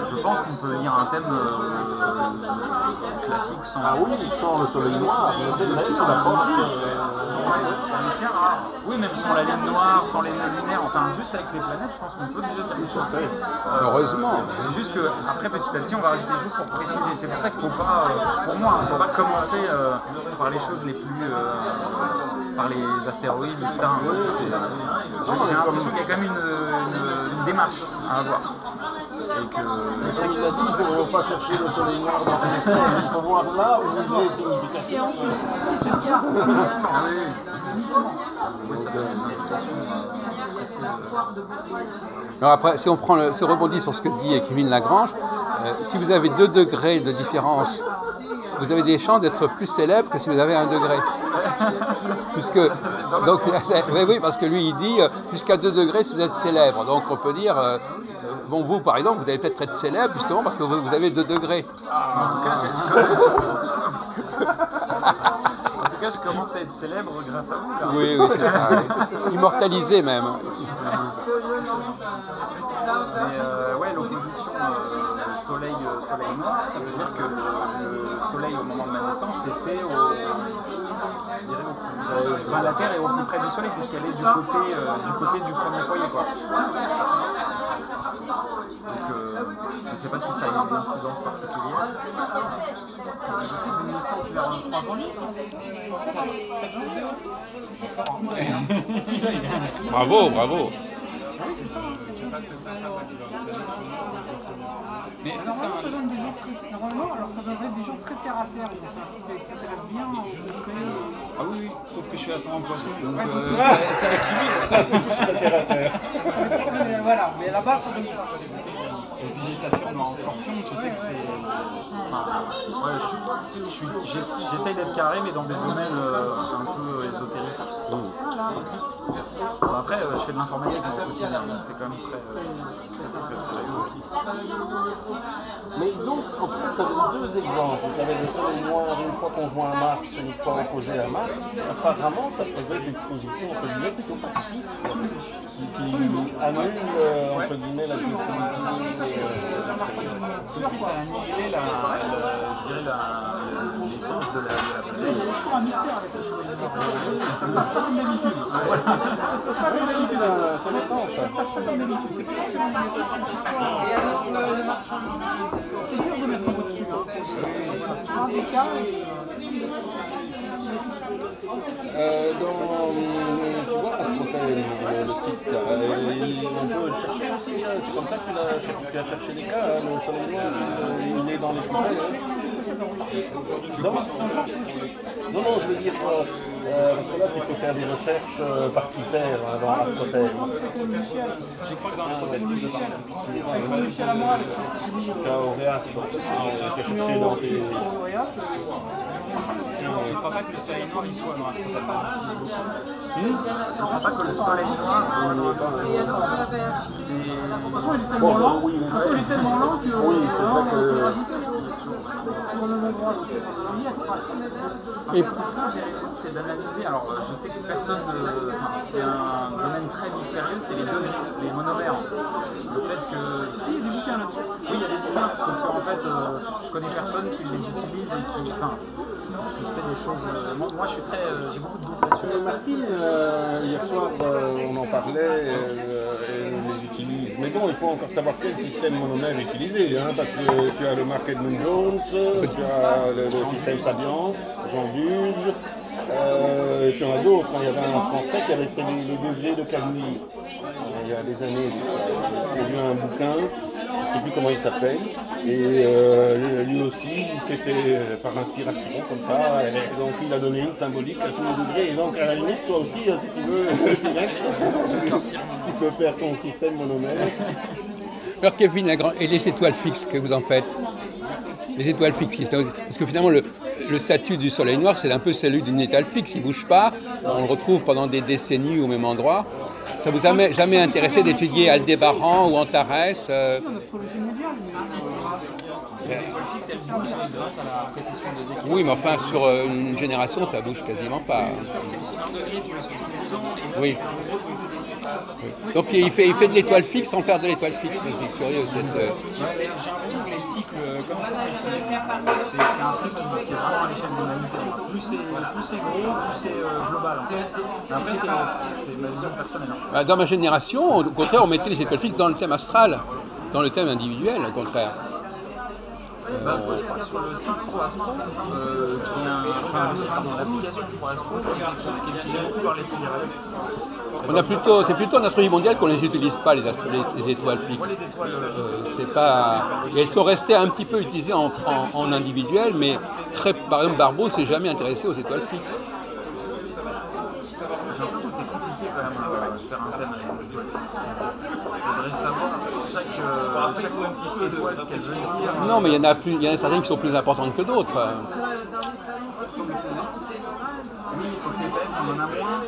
Je pense qu'on peut lire un thème classique sans... Ah oui, sans le soleil noir, mais c'est vrai, on apprend. Oui, même sans la ligne noire, sans les nœuds lunaires, enfin juste avec les planètes, je pense qu'on peut déjà terminer sur fait. Heureusement. C'est juste que après petit à petit on va rajouter des choses pour préciser. C'est pour ça qu'il ne faut pas, pour moi, il ne faut pas commencer par les choses les plus, par les astéroïdes, etc. J'ai l'impression qu'il y a quand même une démarche à avoir. Et que c'est qu'il a dit, il ne faut pas chercher le soleil noir dans le temps, il faut voir là où il est significatif. Et ensuite, si c'est le cas, oui, ça donne des indications précises. Alors après, si on rebondit sur ce que dit Kevin Lagrange, si vous avez 2 degrés de différence, vous avez des chances d'être plus célèbre que si vous avez 1 degré. Puisque, donc, oui, parce que lui il dit jusqu'à 2 degrés si vous êtes célèbre. Donc on peut dire, bon vous par exemple, vous allez peut-être être célèbre justement parce que vous avez 2 degrés. En tout cas, je commence à être célèbre grâce à vous. Là. Oui, c'est ça. Immortalisé même. Mais ouais, l'opposition soleil noir, ça veut dire que le soleil au moment de ma naissance était la Terre est au plus près du soleil puisqu'elle est du côté du premier foyer, quoi. Donc je ne sais pas si ça a une incidence particulière. Bravo, bravo. Mais est-ce que ça donne des jours très... Normalement, alors ça donnerait des jours très terre à terre, qui s'intéressent bien Ah oui, sauf que je suis ascendant poisson, donc ça équilibre. Voilà, mais là-bas, ça donne ça. Et puis Saturne en scorpion, je sais que c'est... Enfin, ouais, j'essaye d'être carré, mais dans des domaines un peu ésotériques. Bon, après, je fais de l'informatique dans le quotidien, donc c'est quand même très sérieux. Mais donc, en fait, tu avais 2 exemples. Tu avais le soleil noir une fois conjoint à Mars et une fois opposé à Mars. Apparemment, ça faisait des positions entre guillemets plutôt pacifistes qui annulent entre guillemets la sensibilité. Comme si ça annihilait l'essence de la Il y a toujours un mystère avec le soleil noir. Ça se passe pas comme d'habitude. Ça se passe pas comme d'habitude. Ça se passe pas comme d'habitude. C'est dur de mettre un mot dessus. Un des cas. Tu vois, Astrothème, le site, on peut chercher aussi, c'est comme ça que tu as cherché les cas, le soleil noir, il est dans les critères. Non, je veux dire, parce que là tu peux faire des recherches par critères dans Astrothème. J'y crois que dans Astrothème, tu peux parler. Auréas, tu as cherché dans tes... Je ne crois pas que le soleil noir y soit dans Astrothème. Je ne crois pas que le soleil noir soit dans Astrothème. De toute façon, il est tellement lent que... Oui, c'est vrai que... Et ce qui serait intéressant, c'est d'analyser. Alors, je sais que personne. C'est un domaine très mystérieux, c'est les monomères. Le fait que. Si, il y a des bouquins là-dessus. Oui, il y a des bouquins, sauf qu'en fait, je connais personne qui les utilise et qui fait des choses. Moi, je suis très. J'ai beaucoup de doutes là-dessus. Martine, hier soir, on en parlait, elle les utilise. Mais bon, il faut encore savoir quel système monomère utiliser, hein, parce que tu as le Mark Edmund Jones, tu as le système Sabian, Jean Buse, tu en as d'autres. Il y avait un Français qui avait fait les degrés de Casimir. Il y a des années, j'ai lu un bouquin, je ne sais plus comment il s'appelle, et lui aussi, c'était par inspiration, comme ça, et donc il a donné une symbolique à tous les degrés, et donc à la limite, toi aussi, si tu veux, tu peux faire ton système monomère. Alors Kevin Lagrange, et les étoiles fixes que vous en faites? Les étoiles fixes, parce que finalement le statut du soleil noir c'est un peu celui d'une étoile fixe, il ne bouge pas, on le retrouve pendant des décennies au même endroit. Ça vous a jamais intéressé d'étudier Aldébaran ou Antares En astrologie mondiale, mais... Les étoiles fixes, elles bougent grâce à la précession des équipes. Oui, mais enfin, sur une génération, ça bouge quasiment pas. C'est le 1 degré tous les 72 ans. Et là, Oui. en gros, donc c'est des cycles. Donc il fait de l'étoile fixe sans faire de l'étoile fixe. Mais c'est curieux. Ouais, mais j'ai l'impression que les cycles comme ça, c'est un truc qui est vraiment à l'échelle de l'humanité. Plus c'est gros, plus c'est global. Après, c'est ma vision personnelle. Dans ma génération, au contraire, on mettait les étoiles fixes dans le thème astral, dans le thème individuel, au contraire. Je crois que sur le site ProAstro, qui est le site dans l'application ProAstro, qui est quelque chose qui est utilisé beaucoup par les sidéralistes. C'est plutôt en astrologie mondiale qu'on ne les utilise pas, les étoiles fixes. Et elles sont restées un petit peu utilisées en individuel, mais par exemple, Barbeau ne s'est jamais intéressé aux étoiles fixes. J'ai l'impression que c'est compliqué quand même de faire un thème avec les étoiles fixes. Il faudrait savoir chaque étoile ce qu'elle veut dire. Non, mais il y en a certaines qui sont plus importantes que d'autres. Oui, sauf les thèmes, on en a moins. Et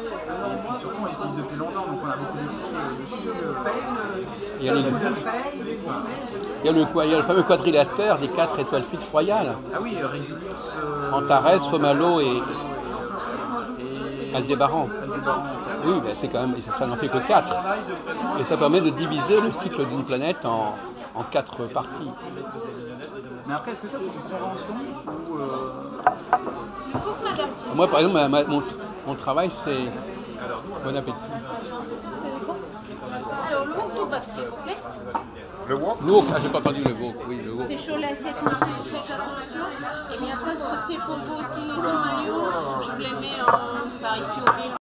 puis surtout, on les utilise depuis longtemps, donc on a beaucoup d'études dessus. Il y a le fameux quadrilatère des 4 étoiles fixes royales. Ah oui, Régulus, Antares, Fomalhaut et Aldébaran. Oui, ben c'est quand même, ça n'en fait que 4. Et ça permet de diviser le cycle d'une planète en 4 parties. Mais après, est-ce que ça c'est une convention ou Moi, par exemple, mon travail, c'est... Bon appétit. Alors, le wok toubab, s'il vous plaît. Le wok? Le wok, j'ai pas entendu le wok. Oui, le wok. C'est chaud l'assiette, monsieur, faites attention. Et bien ça, c'est pour vous aussi les maillots. Je vous les mets par ici au milieu.